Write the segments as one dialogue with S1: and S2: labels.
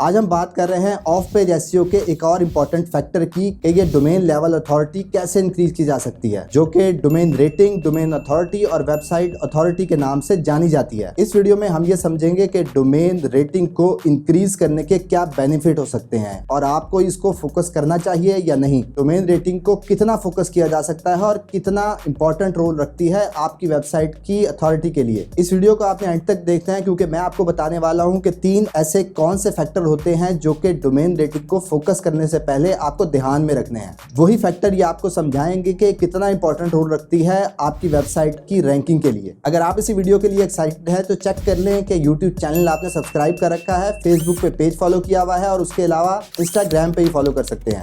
S1: आज हम बात कर रहे हैं ऑफ पेज एसईओ के एक और इम्पोर्टेंट फैक्टर की कि ये डोमेन लेवल अथॉरिटी कैसे इंक्रीज की जा सकती है, जो कि डोमेन रेटिंग, डोमेन अथॉरिटी और वेबसाइट अथॉरिटी के नाम से जानी जाती है। इस वीडियो में हम ये समझेंगे कि डोमेन रेटिंग को इंक्रीज करने के क्या बेनिफिट हो सकते हैं और आपको इसको फोकस करना चाहिए या नहीं। डोमेन रेटिंग को कितना फोकस किया जा सकता है और कितना इंपॉर्टेंट रोल रखती है आपकी वेबसाइट की अथॉरिटी के लिए। इस वीडियो को आपने अंत तक देखना है क्योंकि मैं आपको बताने वाला हूं कि 3 ऐसे कौन से फैक्टर होते हैं जो कि डोमेन रेटिंग को फोकस करने से पहले आपको ध्यान में रखने हैं। वही फैक्टर ये आपको समझाएंगे कि कितना इंपॉर्टेंट रोल रखती है आपकी वेबसाइट की रैंकिंग के लिए। अगर आप इसी वीडियो के लिए एक्साइटेड है तो चेक कर लें कि यूट्यूब चैनल आपने सब्सक्राइब कर रखा है, फेसबुक पे पेज फॉलो किया हुआ है और उसके अलावा इंस्टाग्राम पे ही फॉलो कर सकते हैं।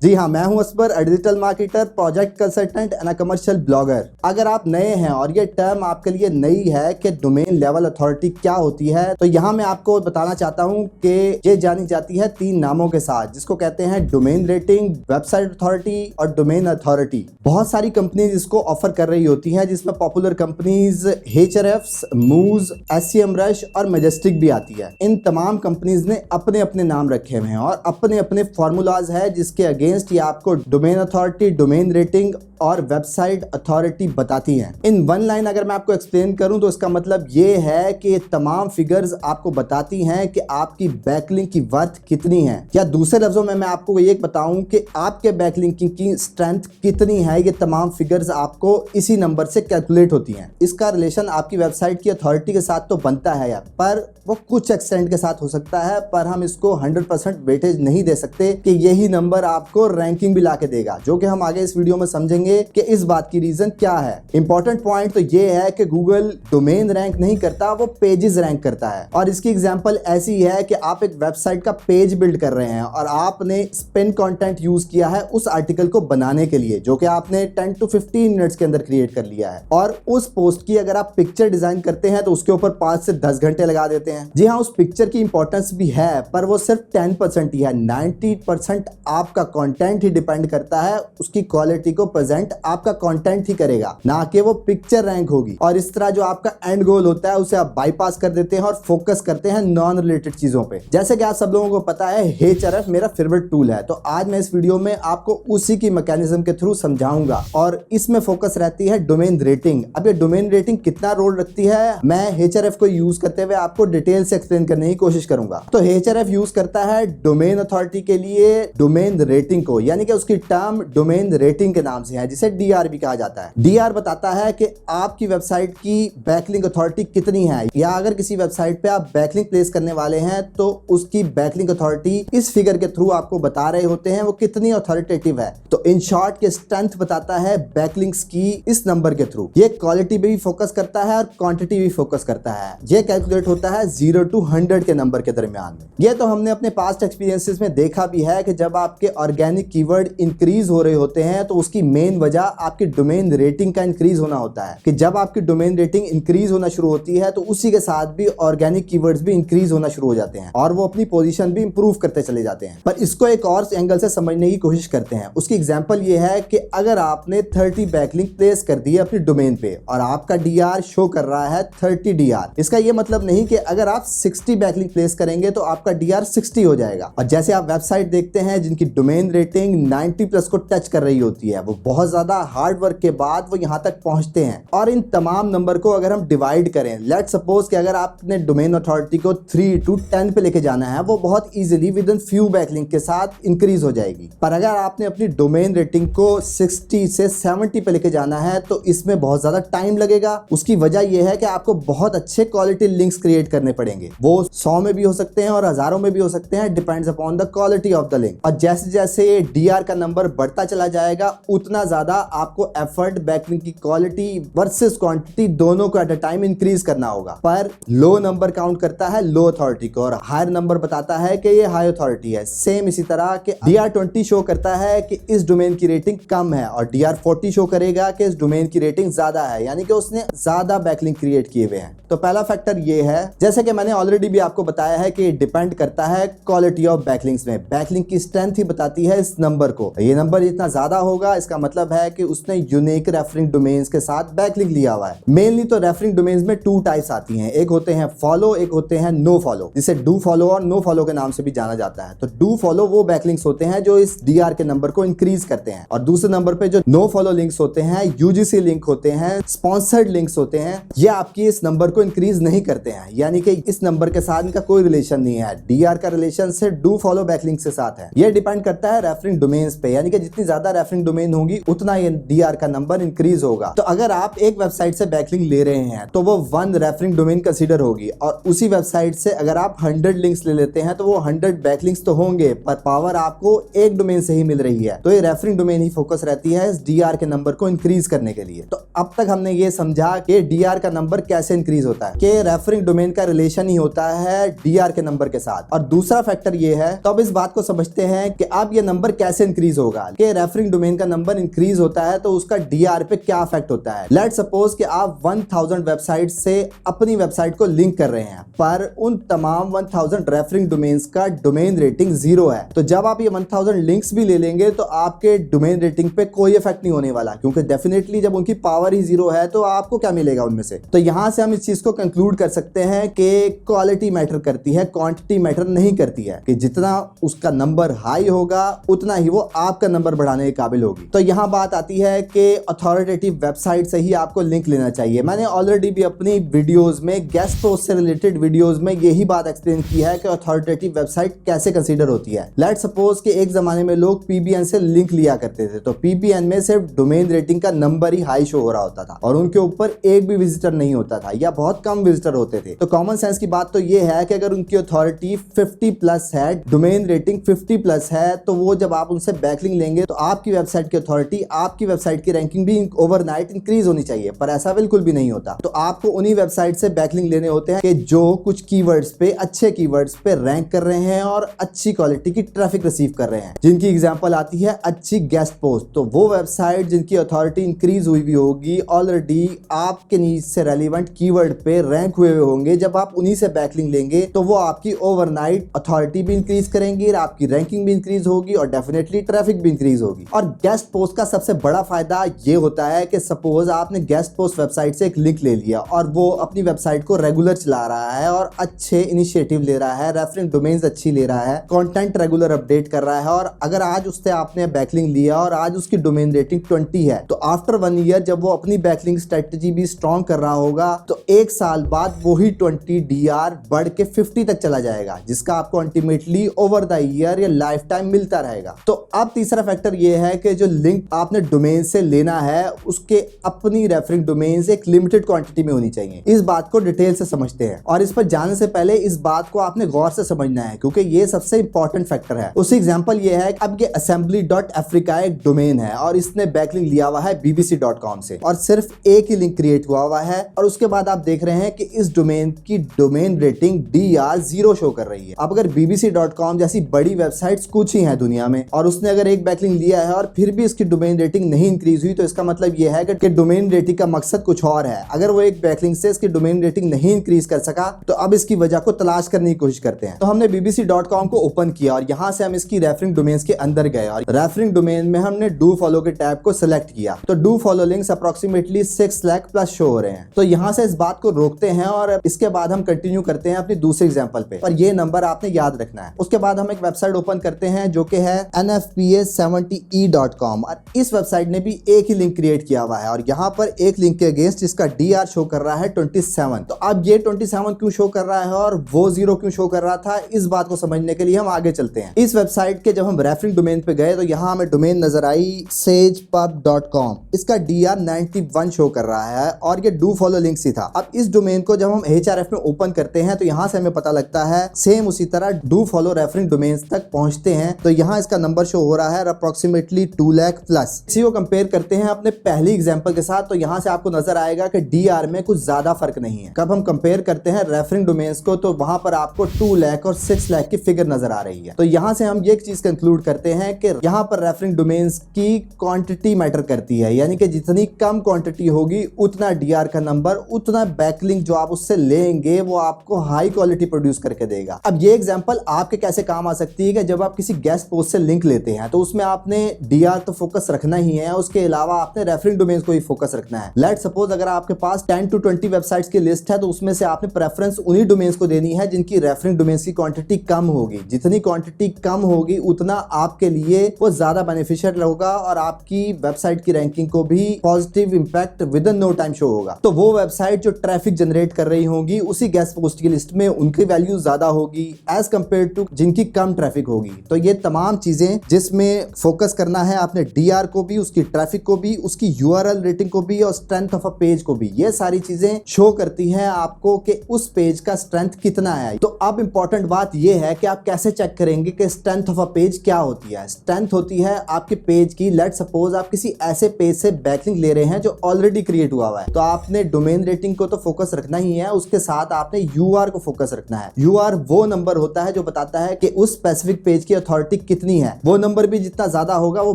S1: जी हाँ, मैं हूं Asbar, digital marketer, project consultant and commercial blogger. अगर आप नए हैं और ये टर्म आपके लिए नई है कि डोमेन लेवल अथॉरिटी क्या होती है, तो यहाँ मैं आपको बताना चाहता हूँ कि ये जानी जाती है 3 नामों के साथ, जिसको कहते हैं डोमेन रेटिंग, वेबसाइट अथॉरिटी और डोमेन अथॉरिटी। बहुत सारी कंपनीज इसको ऑफर कर रही होती हैं, जिसमें पॉपुलर कंपनीज Ahrefs, मूज, SEMrush और Majestic भी आती है। इन तमाम कंपनीज ने अपने अपने नाम रखे हुए हैं और अपने अपने फॉर्मूलाज है जिसके अगेंस्ट ये आपको डोमेन अथॉरिटी, डोमेन रेटिंग और वेबसाइट अथॉरिटी बताती हैं। इन वन लाइन अगर मैं आपको एक्सप्लेन करूं तो इसका मतलब ये है कि तमाम फिगर्स आपको बताती हैं कि आपकी बैकलिंक की वर्थ कितनी है, या दूसरे लफ्जों में मैं आपको ये बताऊं कि आपके बैकलिंकिंग की स्ट्रेंथ कितनी है। ये तमाम फिगर्स आपको इसी नंबर से कैलकुलेट होती हैं। इसका रिलेशन आपकी वेबसाइट की अथॉरिटी के साथ तो बनता है यार, पर वो कुछ एक्सटेंट के साथ हो सकता है, पर हम इसको 100% वेटेज नहीं दे सकते कि यही नंबर आपको रैंकिंग भी लाके देगा, जो कि हम आगे इस वीडियो में समझेंगे कि इस बात की रीजन क्या है। इंपॉर्टेंट पॉइंट तो ये है कि गूगल डोमेन रैंक नहीं करता, वो पेजेस रैंक करता है। और इसकी एग्जांपल ऐसी है कि आप एक वेबसाइट का पेज बिल्ड कर रहे हैं और आपने स्पिन कंटेंट यूज किया है उस आर्टिकल को बनाने के लिए, जो कि आपने 10 to 15 मिनट्स के अंदर क्रिएट कर लिया है। और उस पोस्ट की अगर आप पिक्चर डिजाइन करते हैं तो उसके ऊपर 5 से 10 घंटे लगा देते हैं। जी हाँ, उस पिक्चर की इंपॉर्टेंस भी है, पर वो सिर्फ 10% ही है। 90% आपका कंटेंट ही डिपेंड करता है, उसकी क्वालिटी को प्रेजेंट आपका कंटेंट ही करेगा, ना कि वो पिक्चर रैंक होगी। और इस तरह जो आपका एंड गोल होता है उसे आप बाईपास कर देते हैं और फोकस करते हैं नॉन रिलेटेड चीजों पे। जैसे कि आप सब लोगों को पता है Ahrefs मेरा फेवरेट टूल है, तो आज मैं इस वीडियो में आपको उसी की मैकेनिज्म के थ्रू समझाऊंगा और इसमें फोकस रहती है डोमेन रेटिंग। अब ये डोमेन रेटिंग कितना रोल रखती है, मैं Ahrefs को यूज करते हुए आपको डिटेल से एक्सप्लेन करने की कोशिश करूंगा। तो Ahrefs यूज करता है डोमेन अथॉरिटी के लिए डोमेन रेटिंग को, यानी कि उसकी टर्म डोमेन रेटिंग के नाम से है, जिसे DR भी कहा जाता है। DR बताता है कि आपकी वेबसाइट की बैकलिंक अथॉरिटी कितनी है, या अगर किसी वेबसाइट पे आप बैकलिंक प्लेस करने वाले हैं तो उसकी बैकलिंक अथॉरिटी इस फिगर के थ्रू आपको बता रहे होते हैं वो कितनी अथॉरिटेटिव है। तो इन शॉर्ट के स्ट्रेंथ बताता है बैकलिंक्स की इस नंबर के थ्रू। ये क्वालिटी भी फोकस करता है और क्वांटिटी भी फोकस करता है। ये कैलकुलेट होता है 0 to 100 के नंबर के दरमियान में। ये तो हमने अपने पास्ट एक्सपीरियंसेस में देखा भी है कि जब आपके ऑर्गेनिक कीवर्ड इंक्रीज हो रहे होते हैं तो उसकी मेन वजह आपकी डोमेन रेटिंग का इंक्रीज होना होता है। कि जब आपकी डोमेन रेटिंग इंक्रीज होना शुरू होती है तो उसी के साथ भी ऑर्गेनिक कीवर्ड्स भी इंक्रीज होना शुरू हो जाते हैं और वो अपनी पोजीशन भी इंप्रूव करते चले जाते हैं। पर इसको एक और एंगल से समझने की कोशिश करते हैं। उसकी एग्जांपल ये है कि अगर आपने 30 बैकलिंक प्लेस कर दी है अपनी डोमेन पे और आपका DR शो कर रहा है 30 DR, इसका ये मतलब नहीं कि अगर आप 60 बैकलिंक प्लेस करेंगे तो आपका DR 60 हो जाएगा। और जैसे आप वेबसाइट देखते हैं जिनकी डोमेन रेटिंग 90+ को टच कर रही होती है, वो बहुत ज्यादा हार्ड वर्क के बाद वो यहाँ तक पहुंचते हैं। और इन तमाम नंबर को अगर हम डिवाइड करें, लेट सपोज कि अगर आपने डोमेन अथॉरिटी को 3 to 10 पे लेके जाना है, वो बहुत easily with in few backlink के साथ इंक्रीज हो जाएगी। पर अगर आपने अपनी डोमेन रेटिंग को 60 से 70 पे लेके जाना है तो इसमें बहुत ज्यादा टाइम लगेगा। उसकी वजह यह है कि आपको बहुत अच्छे क्वालिटी लिंक्स क्रिएट करने पड़ेंगे। वो 100 में भी हो सकते हैं और हजारों में भी हो सकते हैं, depends upon the quality of the link. और जैसे जैसे ये डीआर का नंबर बढ़ता चला जाएगा उतना ज्यादा आपको एफर्ट, बैकलिंक की क्वालिटी वर्सेस क्वांटिटी दोनों को एट अ टाइम इंक्रीज करना होगा। पर लो नंबर काउंट करता है लो अथॉरिटी को और हायर नंबर बताता है कि ये हाई अथॉरिटी है। सेम इसी तरह कि DR20 शो करता है कि इस डोमेन की रेटिंग कम है और DR40 शो करेगा कि इस डोमेन की रेटिंग ज्यादा है, यानी कि उसने ज्यादा बैकलिंक क्रिएट किए हुए हैं। तो पहला फैक्टर ये है, जैसे कि मैंने ऑलरेडी भी आपको बताया है कि डिपेंड करता है क्वालिटी ऑफ बैकलिंक्स में। बैकलिंक की स्ट्रेंथ ही बताती है इस नंबर को। ये नंबर जितना ज्यादा होगा इसका मतलब है कि उसने यूनिक रेफरिंग डोमेन्स के साथ बैकलिंक लिया हुआ है। मेनली तो रेफरिंग डोमेन्स में 2 टाइप्स आती हैं, एक होते हैं फॉलो, एक होते हैं नो फॉलो, जिसे डू फॉलो और नो फॉलो के नाम से भी जाना जाता है। तो डू फॉलो वो बैकलिंक्स होते हैं जो इस डीआर के नंबर को इंक्रीज करते हैं, और दूसरे नंबर पे जो नो फॉलो लिंक्स होते हैं, यूजीसी लिंक होते हैं, स्पॉन्सर्ड लिंक्स होते हैं, ये आपकी इस नंबर को इंक्रीज नहीं करते हैं, यानी कि इस नंबर के साथ इनका कोई रिलेशन नहीं है। डीआर का रिलेशन से डू फॉलो बैकलिंक के साथ है। ये डिपेंड करता है रेफरिंग डोमेन्स पे, यानी कि जितनी ज्यादा रेफरिंग डोमेन होगी उतना ये डीआर का नंबर इंक्रीज होगा। तो अगर आप एक वेबसाइट से बैकलिंक ले रहे हैं तो वो 1 रेफरिंग डोमेन कंसीडर होगी, और उसी वेबसाइट से अगर आप 100 लिंक्स ले लेते हैं तो वो 100 बैकलिंक्स तो होंगे, पर पावर आपको एक डोमेन से ही मिल रही है। तो ये रेफरिंग डोमेन ही फोकस रहती है इस डीआर के नंबर को इंक्रीज करने के लिए। तो अब तक हमने ये समझा कि डीआर का नंबर कैसे इंक्रीज होता है, कि रेफरिंग डोमेन का रिलेशन ही होता है डीआर के नंबर के साथ। और दूसरा फैक्टर ये है, तो अब इस बात को समझते हैं कि अब ये नंबर कैसे इंक्रीज होगा। कि रेफरिंग डोमेन का नंबर इंक्रीज होता है तो उसका डीआर पे क्या इफेक्ट होता है। लेट्स सपोज कि आप 1000 वेबसाइट से अपनी वेबसाइट को लिंक कर रहे हैं, पर उन तमाम 1000 रेफरिंग डोमेन्स का डोमेन रेटिंग 0 है। तो जब आप ये 1000 लिंक्स भी ले लेंगे तो आपके डोमेन रेटिंग पे कोई इफेक्ट नहीं होने वाला, क्योंकि डेफिनेटली जब उनकी पावर ही 0 है तो आपको क्या मिलेगा उनमें से। तो यहां से हम इस चीज को कंक्लूड कर सकते हैं कि क्वालिटी मैटर करती है, क्वांटिटी मैटर नहीं करती है। कि जितना उसका नंबर हाई होगा उतना ही वो आपका नंबर बढ़ाने के काबिल होगी। तो यहाँ बात आती है कि अथॉरिटेटिव वेबसाइट से ही आपको लिंक लेना चाहिए। मैंने ऑलरेडी भी अपनी वीडियोस में, गेस्ट पोस्ट से रिलेटेड वीडियोस में यही बात एक्सप्लेन की है कि अथॉरिटेटिव वेबसाइट कैसे कंसीडर होती है। लेट्स सपोज कि एक जमाने में लोग पीबीएन से लिंक लिया करते थे, तो पीबीएन में सिर्फ डोमेन रेटिंग का नंबर ही हाई शो हो रहा होता था और उनके ऊपर एक भी विजिटर नहीं होता था या बहुत कम विजिटर होते थे। तो कॉमन सेंस की बात तो ये है कि अगर उनकी अथॉरिटी 50 प्लस है, डोमेन रेटिंग 50 प्लस है, तो वो जब आप उनसे बैकलिंक लेंगे तो आपकी वेबसाइट की अथॉरिटी, आपकी वेबसाइट की रैंकिंग भी ओवरनाइट इंक्रीज होनी चाहिए, पर ऐसा बिल्कुल भी नहीं होता। तो आपको उन्हीं वेबसाइट से बैकलिंक लेने होते हैं कि जो कुछ कीवर्ड्स पे, अच्छे कीवर्ड्स पे रैंक कर रहे हैं और अच्छी क्वालिटी की ट्रैफिक रिसीव कर रहे हैं, जिनकी एग्जांपल आती है अच्छी गेस्ट पोस्ट। तो वो वेबसाइट जिनकी अथॉरिटी इंक्रीज हुई भी होगी, ऑलरेडी आपके नीड से रेलिवेंट कीवर्ड पे रैंक हुए होंगे, जब आप उन्हीं से बैकलिंक लेंगे तो वो आपकी ओवरनाइट अथॉरिटी भी इंक्रीज करेंगी, आपकी रैंकिंग भी इंक्रीज होगी और डेफिनेटली ट्रैफिक भी इंक्रीज होगी। और गेस्ट पोस्ट का सबसे बड़ा फायदा ये होता है कि सपोज आपने गेस्ट पोस्ट वेबसाइट से एक लिंक ले लिया और वो अपनी वेबसाइट को रेगुलर चला रहा है और अच्छे इनिशिएटिव ले रहा है, रेफरेंस डोमेन्स अच्छी ले रहा है, कंटेंट रेगुलर अपडेट कर रहा है, और अगर आज उससे आपने बैकलिंक लिया और आज उसकी डोमेन रेटिंग 20 है, तो आफ्टर 1 ईयर जब वो अपनी बैकलिंक स्ट्रेटजी भी स्ट्रॉन्ग कर रहा होगा तो 1 साल बाद वही 20 डीआर बढ़ के 50 तक चला जाएगा, जिसका आपको अल्टीमेटली ओवर द ईयर या लाइफ टाइम मिलता रहेगा। तो अब तीसरा फैक्टर ये है कि जो लिंक आपने डोमेन से लेना है उसके अपनी रेफरिंग डोमेन एक लिमिटेड क्वांटिटी में होनी चाहिए। इस बात को डिटेल से समझते हैं, और इस पर जाने से पहले इस बात को आपने गौर से समझना है, क्योंकि ये सबसे इंपॉर्टेंट फैक्टर है। उसी एग्जांपल ये है, अब ये assembly.africa एक डोमेन है और इसने बैकलिंक लिया हुआ है bbc.com से, और सिर्फ एक ही लिंक क्रिएट हुआ है, और उसके बाद आप देख रहे हैं कि इस डोमेन की डोमेन रेटिंग DR 0 शो कर रही है। अब अगर bbc.com जैसी बड़ी वेबसाइट्स कुछ ही हैं दुनिया में, और उसने अगर एक बैकलिंक लिया है और फिर भी इसकी डोमेन रेटिंग नहीं इंक्रीज हुई, तो इसका मतलब यह है कि डोमेन रेटिंग का मकसद कुछ और है। अगर वो एक बैकलिंक से इसकी डोमेन रेटिंग नहीं इंक्रीज कर सका, तो अब इसकी वजह को तलाश करने की कोशिश करते हैं। तो हमने bbc.com को ओपन किया और यहां से हम इसकी रेफरिंग डोमेन्स के अंदर गए, और रेफरिंग डोमेन में हमने डू फॉलो के टैब को सिलेक्ट किया। तो do follow links approximately 6 lakh plus show हो रहे हैं। तो यहां से इस बात को रोकते हैं और इसके बाद हम कंटिन्यू करते हैं अपनी दूसरे एग्जांपल पे, और ये नंबर आपने याद रखना है। उसके बाद हम एक वेबसाइट ओपन करते हैं जो कि है nfpa70e.com, और इस वेबसाइट ने भी एक ही लिंक क्रिएट किया हुआ है, और यहाँ पर एक लिंक के अगेंस्ट इसका DR शो कर रहा है 27। तो अब ये 27 क्यों शो कर रहा है और वो 0 क्यों शो कर रहा था, इस बात को समझने के लिए हम आगे चलते हैं। इस वेबसाइट के जब हम रेफरिंग डोमेन पे गए तो यहाँ हमें डोमेन नजर आई sagepub.com, इसका DR 91 शो कर रहा है और ये डू फॉलो लिंक ही था। अब इस डोमेन को जब हम href में ओपन करते हैं तो यहाँ से हमें पता लगता है सेम उसी तरह डू फॉलो रेफरिंग डोमेन्स तक पहुंचते हैं। तो यहाँ यहाँ इसका नंबर शो हो रहा है अप्रोक्सीमेटली 2 लाख प्लस। इसी को कंपेयर करते हैं अपने पहली एग्जांपल के साथ, तो यहाँ से आपको नजर आएगा कि डीआर में कुछ ज्यादा फर्क नहीं है। कब हम कंपेयर करते हैं रेफरिंग डोमेन्स को, तो वहां पर आपको 2 लाख और 6 लाख की फिगर नजर आ रही है। तो यहाँ से हम ये चीज कंक्लूड करते हैं कि यहाँ पर रेफरिंग डोमेन्स की क्वांटिटी मैटर करती है, यानी कि जितनी कम क्वांटिटी होगी उतना डीआर का नंबर, उतना बैकलिंक जो आप उससे लेंगे वो आपको हाई क्वालिटी प्रोड्यूस करके देगा। अब ये एग्जांपल आपके कैसे काम आ सकती है कि जब आप किसी गेस्ट पोस्ट से लिंक लेते हैं तो उसमें आपने डीआर तो फोकस रखना ही है, उसके अलावा आपने रेफरिंग डोमेन्स को ही फोकस रखना है। लेट्स सपोज अगर आपके पास 10 to 20 वेबसाइट्स की लिस्ट है तो उसमें से आपने प्रेफरेंस उन्हीं डोमेन्स को देनी है जिनकी रेफरिंग डोमेन्स की क्वांटिटी कम होगी। जितनी क्वांटिटी कम होगी उतना आपके लिए वो ज्यादा बेनिफिशियल होगा और आपकी वेबसाइट की रैंकिंग को भी positive impact within no time show होगा। तो वो वेबसाइट जो ट्रैफिक जनरेट कर रही होगी उसी गेस्ट पोस्ट की लिस्ट में उनकी वैल्यू ज्यादा होगी एज कंपेयर टू जिनकी कम ट्रैफिक होगी। तो ये तमाम चीजें जिसमें फोकस करना है आपने डीआर को भी, उसकी ट्रैफिक को भी, उसकी यूआरएल रेटिंग को भी और स्ट्रेंथ ऑफ अ पेज को भी, ये सारी चीजें शो करती हैं आपको कि उस पेज का स्ट्रेंथ कितना है। तो अब इंपॉर्टेंट बात ये है कि आप कैसे चेक करेंगे कि स्ट्रेंथ ऑफ अ पेज क्या होती है। स्ट्रेंथ होती है आपके पेज की, लेट सपोज आप किसी ऐसे पेज से बैकलिंक ले रहे हैं जो ऑलरेडी क्रिएट हुआ है, तो आपने डोमेन रेटिंग को तो फोकस रखना ही है, उसके साथ आपने यूआर को फोकस रखना है। यूआर वो नंबर होता है जो बताता है कि उस स्पेसिफिक पेज की अथॉरिटी कितनी है। वो नंबर भी जितना ज्यादा होगा वो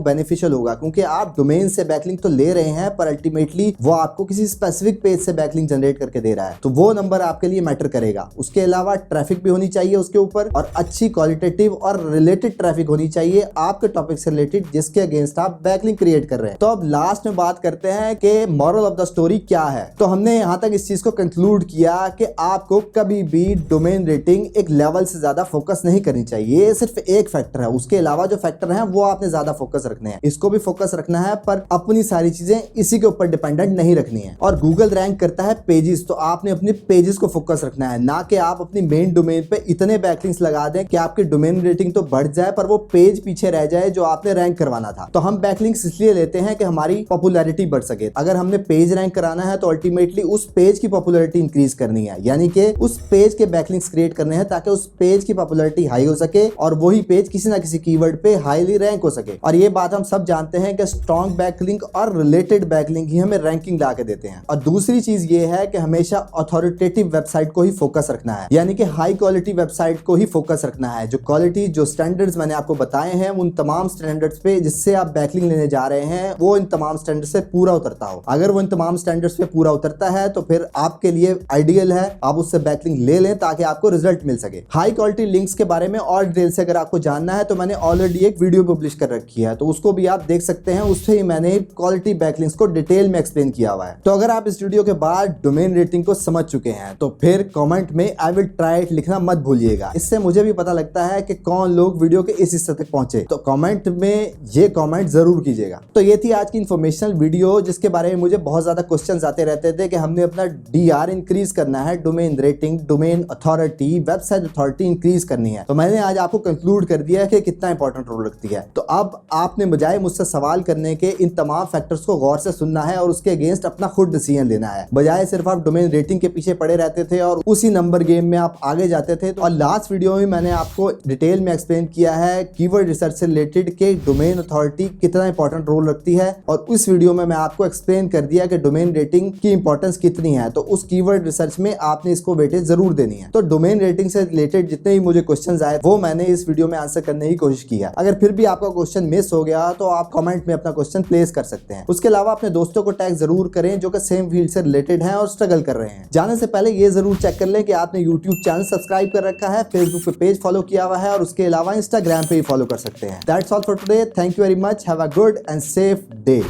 S1: बेनिफिशियल होगा, क्योंकि आप डोमेन से बैकलिंक तो ले रहे हैं पर अल्टीमेटली वो आपको किसी स्पेसिफिक पेज से बैकलिंक जनरेट करके दे रहा है, तो वो नंबर आपके लिए मैटर करेगा। उसके अलावा ट्रैफिक भी होनी चाहिए उसके ऊपर और अच्छी क्वालिटेटिव और रिलेटेड ट्रैफिक होनी चाहिए आपके टॉपिक से रिलेटेड जिसके अगेंस्ट आप बैकलिंक क्रिएट कर रहे हैं। तो अब लास्ट में बात करते हैं कि मॉरल ऑफ द स्टोरी क्या है। तो हमने यहां तक इस चीज को कंक्लूड किया कि आपको कभी भी डोमेन रेटिंग एक लेवल से ज्यादा फोकस नहीं करनी चाहिए। ये सिर्फ एक फैक्टर है, उसके अलावा जो फैक्टर है वो आपने ज्यादा फोकस रखने हैं। इसको भी फोकस रखना है पर अपनी सारी चीजें इसी के ऊपर डिपेंडेंट नहीं रखनी है। और गूगल रैंक करता है पेजेस, तो आपने अपने पेजेस को फोकस रखना है, ना कि आप अपनी मेन डोमेन पे इतने बैकलिंक्स लगा दें कि आपकी डोमेन रेटिंग तो बढ़ जाए पर वो पेज पीछे रह जाए जो आपने रैंक करवाना था। तो हम बैकलिंक्स इसलिए लेते हैं कि हमारी पॉपुलैरिटी बढ़ सके। अगर हमने पेज रैंक कराना है तो अल्टीमेटली उस पेज की पॉपुलैरिटी इंक्रीज करनी है, यानी कि उस पेज के बैकलिंक्स क्रिएट करने हैं ताकि उस पेज की पॉपुलैरिटी हाई हो सके और वही पेज किसी ना किसी कीवर्ड पे हाईली रैंक हो सके। और ये बात हम सब जानते हैं कि स्ट्रॉन्ग बैकलिंक और रिलेटेड बैकलिंक ही हमें रैंकिंग ला के देते हैं। और दूसरी चीज ये है कि हमेशा अथॉरिटेटिव वेबसाइट को ही फोकस रखना है, यानी कि हाई क्वालिटी वेबसाइट को ही फोकस रखना है। जो क्वालिटी जो स्टैंडर्ड्स मैंने आपको बताए हैं उन तमाम स्टैंडर्ड्स पे जिससे आप बैकलिंक लेने जा रहे हैं वो इन तमाम स्टैंडर्ड से पूरा उतरता हो। अगर वो इन तमाम स्टैंडर्ड्स पे पूरा उतरता है तो फिर आपके लिए आइडियल है, आप उससे बैकलिंक ले लें ताकि आपको रिजल्ट मिल सके। हाई क्वालिटी लिंक्स के बारे में और डिटेल से अगर आपको जानना है तो मैंने ऑलरेडी एक वीडियो पब्लिश कर रखी है, तो उसको भी आप देख सकते हैं। उससे ही मैंने क्वालिटी बैकलिंक्स को डिटेल में एक्सप्लेन किया हुआ है। तो अगर आप इस वीडियो के बाद डोमेन रेटिंग को समझ चुके हैं तो फिर कमेंट में आई विल ट्राई इट लिखना मत भूलिएगा। इससे मुझे भी पता लगता है कि कौन लोग वीडियो के इस हिस्से तक पहुंचे, तो कमेंट में ये कमेंट जरूर कीजिएगा। तो ये थी आज की इंफॉर्मेशनल वीडियो जिसके बारे में मुझे बहुत ज्यादा क्वेश्चंस आते रहते थे कि हमने अपना डीआर इंक्रीज करना है, domain rating, domain authority, website authority increase करनी है। तो मैंने आज आपको कंक्लूड कर दिया कि कितना इंपॉर्टेंट रोल रखती है। तो अब आपने बजाय मुझसे सवाल करने के इन तमाम फैक्टर्स को गौर से सुनना है और उसके अगेंस्ट अपना खुद डिसीजन लेना है, बजाय सिर्फ आप डोमेन रेटिंग के पीछे पड़े रहते थे और उसी नंबर गेम में आप आगे जाते थे। और लास्ट वीडियो में मैंने आपको डिटेल में एक्सप्लेन किया है कीवर्ड रिसर्च से रिलेटेड के डोमेन अथॉरिटी कितना इंपॉर्टेंट रोल रखती है, और उस वीडियो में मैं आपको एक्सप्लेन कर दिया कि डोमेन रेटिंग की इंपॉर्टेंस कितनी है। तो उस कीवर्ड रिसर्च में आपने इसको वेटेज जरूर देनी है। तो डोमेन रेटिंग से रिलेटेड जितने भी मुझे क्वेश्चंस आए वो मैंने इस वीडियो में आंसर करने की कोशिश की है। अगर फिर भी आपका क्वेश्चन मिस हो गया तो आप कमेंट में अपना क्वेश्चन प्लेस कर सकते हैं। उसके अलावा अपने दोस्तों को टैग जरूर करें जो कि सेम फील्ड से रिलेटेड हैं और स्ट्रगल कर रहे हैं। जाने से पहले ये जरूर चेक कर लें कि आपने यूट्यूब चैनल सब्सक्राइब कर रखा है, फेसबुक पे पेज फॉलो किया हुआ है और उसके अलावा इंस्टाग्राम पे भी फॉलो कर सकते हैं। That's all for today. Thank you very much. Have a good and safe day.